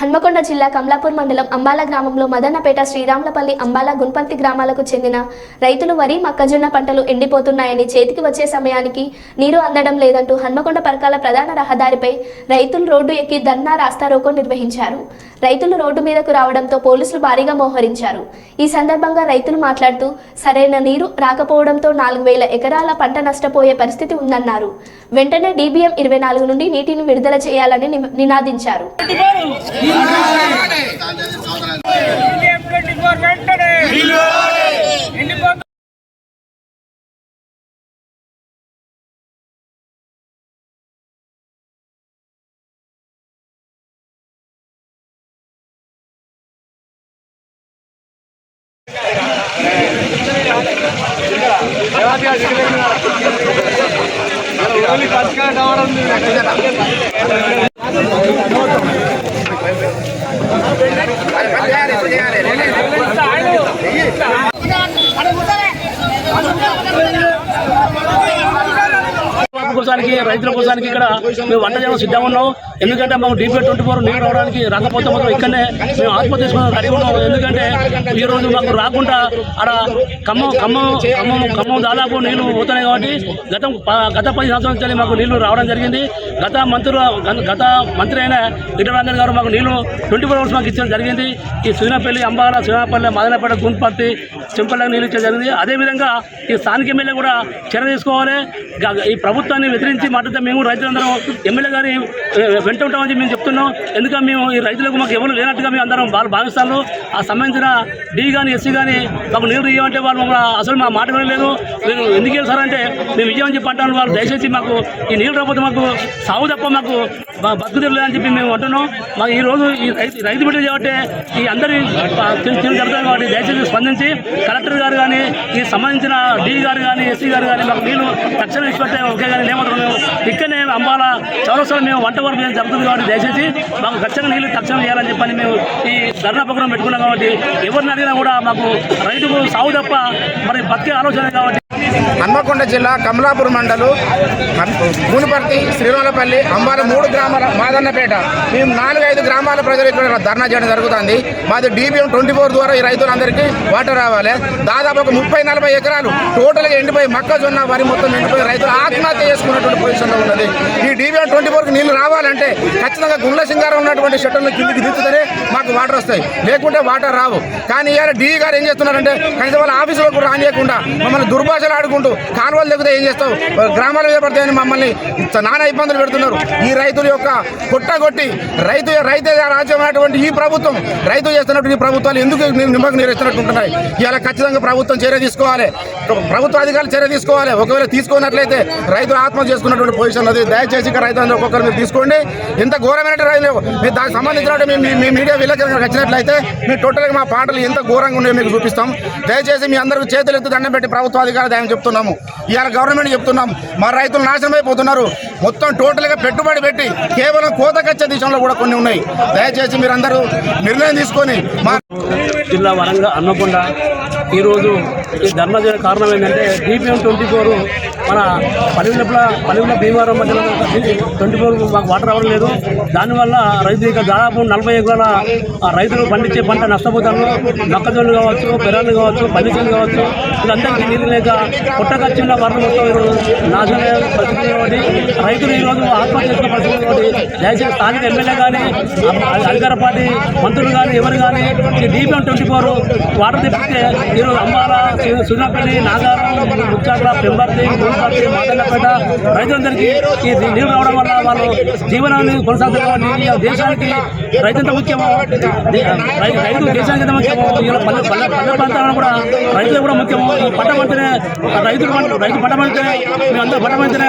హన్మకొండ జిల్లా కమలాపూర్ మండలం అంబాల గ్రామంలో మదన్నపేట, శ్రీరాములపల్లి, అంబాల, గుంపంతి గ్రామాలకు చెందిన రైతులు వరి, మొక్కజొన్న పంటలు ఎండిపోతున్నాయని, చేతికి వచ్చే సమయానికి నీరు అందడం లేదంటూ హన్మకొండ పరకాల ప్రధాన రహదారిపై రైతులు రోడ్డు ఎక్కి ధర్నా రాస్తారోకో నిర్వహించారు. రైతులు రోడ్డు మీదకు రావడంతో పోలీసులు భారీగా మోహరించారు. ఈ సందర్భంగా రైతులు మాట్లాడుతూ సరైన నీరు రాకపోవడంతో 4000 ఎకరాల పంట నష్టపోయే పరిస్థితి ఉందన్నారు. వెంటనే DBM 24 నుండి నీటిని విడుదల చేయాలని నినాదించారు. రైతుల కోసానికి ఇక్కడ మేము వంట చేయడం సిద్ధంగా ఉన్నాం. ఎందుకంటే మాకు DBM 24 నీళ్ళు రావడానికి రాకపోతే మాత్రం ఇక్కడనే మేము ఆత్మహత్య చేసుకుని రెడీ ఉన్నాం. ఎందుకంటే ఈ రోజు మాకు రాకుండా అక్కడ ఖమ్మం దాదాపు నీళ్లు పోతున్నాయి. కాబట్టి గత 10 సంవత్సరాల నుంచి మాకు నీళ్లు రావడం జరిగింది. గత మంత్రి అయిన ఈటల గారు మాకు నీళ్లు 24 అవర్స్ మాకు ఇచ్చడం జరిగింది. ఈ సుజనపల్లి, అంబాల, శ్రీరాములపల్లి, మదనపేట, గుంపర్తి, చెంపల్లికి నీళ్ళు ఇచ్చడం జరిగింది. అదేవిధంగా ఈ స్థానిక ఎమ్మెల్యే కూడా చర్య తీసుకోవాలి. ఈ ప్రభుత్వాన్ని వ్యతిరేకించి మాట్లాడితే మేము రైతులందరం ఎమ్మెల్యే గారి వెంట ఉంటామని మేము చెప్తున్నాం. ఎందుకంటే మేము ఈ రైతులకు మాకు ఎవరు లేనట్టుగా మేము అందరం వాళ్ళు భావిస్తాను. ఆ సంబంధించిన D కానీ SC కానీ మాకు నీళ్ళు ఇవ్వమంటే వాళ్ళు మమ్మల్ని అసలు మా మాట వినలేదు. మేము ఎందుకు వెళ్తారంటే మేము ఇవ్వమని చెప్పి అంటాను. వాళ్ళు దయచేసి మాకు ఈ నీళ్ళు రాకపోతే మాకు సాగు తప్ప మాకు బతుకుదెరు లేదని చెప్పి మేము అంటున్నాం. మాకు ఈ రోజు ఈ రైతు బిడ్డలు కాబట్టి ఈ అందరి జరుగుతుంది. కాబట్టి దయచేసి స్పందించి కలెక్టర్ గారు కానీ ఈ సంబంధించిన D గారు కానీ SC గారు కానీ మాకు నీళ్ళు తక్షణం ఇచ్చిపెట్టే ఒకే కానీ లేమంటారు. మేము ఇక్కడనే అంబాల చౌరస్తాలో మేము వంట వరకు జరుగుతుంది. కాబట్టి దయచేసి మాకు ఖచ్చితంగా నీళ్ళు తక్షణం చేయాలని చెప్పని మేము ఈ ధర్నా ప్రోగ్రాం పెట్టుకున్నాం. కాబట్టి ఎవరిని అడిగినా కూడా మాకు రైతుకు సాగు తప్ప మరి బతికే ఆలోచన. కాబట్టి హన్మకొండ జిల్లా కమలాపూర్ మండలం గునిపర్తి, శ్రీరాములపల్లి, అంబాల 3 గ్రామాల, మాదన్నపేట మేము 4-5 గ్రామాల ప్రజలు ఇక్కడ ధర్నా చేయడం జరుగుతుంది. మాది DBM 24 ద్వారా ఈ రైతులందరికీ వాటర్ రావాలి. దాదాపు ఒక 30-40 ఎకరాలు టోటల్గా ఎండిపోయి మొక్కజొన్న, వరి మొత్తం ఎండిపోయి రైతులు ఆత్మహత్య చేసుకున్నటువంటి పొజిషన్లో ఉన్నది. ఈ DBM 24కి నీళ్లు రావాలంటే ఖచ్చితంగా గుండ్ల సింగారం ఉన్నటువంటి షట్టర్లు కిందికి దించుతేనే మాకు వాటర్ వస్తాయి, లేకుంటే వాటర్ రావు. కానీ ఇవాళ D గారు ఏం చేస్తున్నారంటే కనీసం వాళ్ళ ఆఫీసులకు రానియకుండా మమ్మల్ని దుర్భాషలు ఆడుకుంటూ కాలువలు దిగితే ఏం చేస్తావు, గ్రామాలు మీద పడతాయని మమ్మల్ని నానా ఇబ్బందులు పెడుతున్నారు. ఈ రైతుల యొక్క కొట్టగొట్టి రైతే రాజ్యమైనటువంటి ఈ ప్రభుత్వం, రైతు చేస్తున్నటువంటి ఈ ప్రభుత్వాలు ఎందుకు నిమ్మకు నీరేస్తున్నట్టుంటున్నాయి. ఇవాళ ఖచ్చితంగా ప్రభుత్వం చర్య తీసుకోవాలి, ప్రభుత్వ అధికారులు చర్య తీసుకోవాలి. ఒకవేళ తీసుకున్నట్లయితే రైతులు ఆత్మహత్య చేసుకున్నటువంటి పొజిషన్ అది. దయచేసి ఇక రైతులందరూ ఒక్కొక్కరు మీరు తీసుకోండి. ఎంత ఘోరమైన రైతులు మీరు దానికి సంబంధించినట్టు మీ మీడియా విలేకరులకు వచ్చినట్లయితే మీరు టోటల్గా మా పాటలు ఎంత ఘోరంగా ఉన్నాయో మీకు చూపిస్తాం. దయచేసి మీ అందరూ చేతులు ఎత్తి దండం పెట్టి ప్రభుత్వ అధికారులు ఆయన చెప్తున్నాము, ఇవాళ గవర్నమెంట్ చెప్తున్నాం, మా రైతులు నాశనం అయిపోతున్నారు. మొత్తం టోటల్గా పెట్టుబడి పెట్టి కేవలం కోతకచ్చే దిశలో కూడా కొన్ని ఉన్నాయి. దయచేసి మీరందరూ నిర్ణయం తీసుకొని మా జిల్లా వరంగల్ హన్మకొండ ఈరోజు ఈ ధర్నా చేయడానికి కారణం ఏంటంటే DBM 24 మన పనివిల భీమవరం మధ్యలో 24 మాకు వాటర్ రావడం లేదు. దానివల్ల రైతు ఇక దాదాపు 40 ఎకరాల రైతులు పండించే పంట నష్టపోతారు. మొక్కజొన్నలు కావచ్చు, పెరాలు కావచ్చు, పల్లికలు కావచ్చు, వీళ్ళందరికీ నీళ్ళు లేక పుట్టకచ్చిన వరద మొత్తం ఈరోజు నాశనం పరిస్థితి. కాబట్టి రైతులు ఈరోజు ఆత్మహత్య చేసుకున్న పరిస్థితి. కాబట్టి దయచేసి స్థానిక ఎమ్మెల్యే కానీ అధికార పార్టీ మంత్రులు కానీ ఎవరు కానీ ఈ DBM 24 వాటర్ తెప్పిస్తే ఈరోజు అంబాల, సుజనపల్లి, నాగారం, ముచ్చాట్ల, పెంబర్తి, గుంపర్తి, మాదన్నపేట రైతులందరికీ ఈ నీళ్ళు రావడం వల్ల వాళ్ళు జీవనాన్ని కొనసాగుతారు. కాబట్టి దేశానికి రైతు ముఖ్యమో, రైతు దేశానికి ఎంత ముఖ్యమో ఇలా పల్లె ప్రాంతాలను కూడా రైతులు కూడా ముఖ్యమో. ఈ పంట పంటనే రైతు పంట పండితే మేమందరూ పంట పండితేనే